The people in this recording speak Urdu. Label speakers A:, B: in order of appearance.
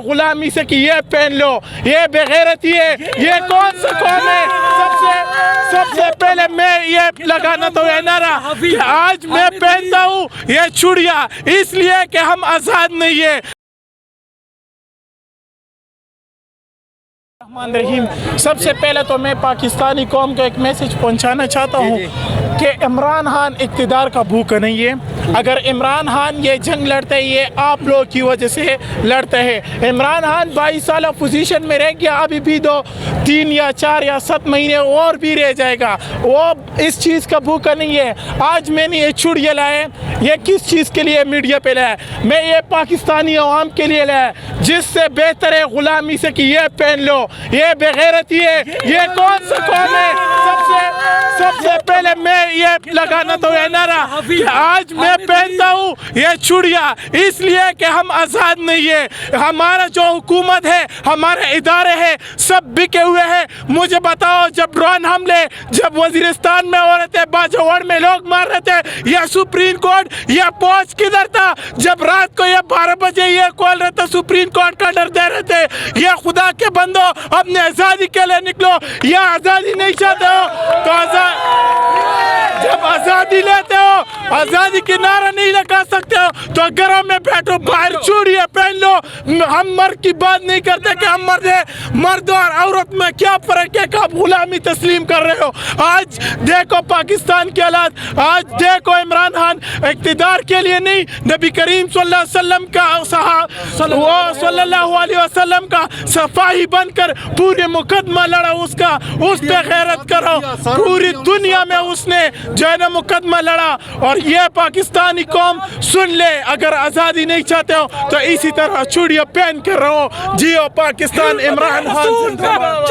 A: غلامی سے کہ یہ پہن لو، یہ بغیرتی ہے، یہ کون سا قوم ہے؟ سب سے پہلے میں یہ لگانا تو یہ نعرہ کہ آج میں پہنتا ہوں یہ چوڑیاں اس لیے کہ ہم آزاد نہیں ہیں۔ الرحمن الرحیم، سب سے پہلے تو میں پاکستانی قوم کو ایک میسج پہنچانا چاہتا ہوں کہ عمران خان اقتدار کا بھوکا نہیں ہے۔ اگر عمران خان یہ جنگ لڑتے ہیں یہ آپ لوگ کی وجہ سے لڑتے ہیں۔ عمران خان 22 سالہ پوزیشن میں رہ گیا، ابھی بھی 3 یا 4 یا 7 مہینے اور بھی رہ جائے گا، وہ اس چیز کا بھوکا نہیں ہے۔ آج میں نے یہ چوڑیاں لائے، یہ کس چیز کے لیے میڈیا پہ لائے؟ میں یہ پاکستانی عوام کے لیے لائے، جس سے بہتر ہے غلامی سے کہ یہ پہن لو، یہ بغیرتی ہے، یہ کون سا قوم ہے؟ سب سے پہلے میں یہ لگانا تو یہ نعرہ کہ آج میں پہنتا ہوں یہ چوڑیاں اس لیے کہ ہم آزاد نہیں ہیں۔ ہمارا جو حکومت ہے، ہمارے ادارے ہیں، سب بکے ہوئے ہیں۔ مجھے بتاؤ، جب ڈرون حملے جب وزیرستان میں ہو رہے تھے، باجوڑ میں لوگ مار رہے تھے، یہ سپریم کورٹ یہ پہنچ کدھر تھا؟ جب رات کو یہ 12 بجے یہ کھول رہے تھے، سپریم کورٹ کا ڈر دے رہے تھے۔ یہ خدا کے بندو اپنے آزادی کے لیے نکلو، یہ آزادی نہیں چاہتے ہو تو جب آزادی لیتے ہو، آزادی کی نعرہ نہیں لگا سکتے ہو تو گھروں میں بیٹھو، باہر چوڑیاں پہن لو۔ ہم مرد کی بات نہیں کرتے کہ ہم مرد ہیں، مرد اور عورت میں کیا فرق ہے کہ آپ غلامی تسلیم کر رہے ہو؟ آج دیکھو پاکستان کے حالات، آج دیکھو عمران خان اقتدار کے لیے نہیں، نبی کریم صلی اللہ علیہ وسلم کا صلی اللہ علیہ وسلم کا صفائی بن کر پورے مقدمہ لڑا، اس پہ غیرت کرو۔ پوری دنیا میں اس نے جو ہے نا مقدمہ لڑا، اور یہ پاکستانی قوم سن لے، اگر آزادی نہیں چاہتے ہو تو اسی طرح چوڑیاں پہن کے رہو۔ جیو پاکستان، عمران خان زندہ باد۔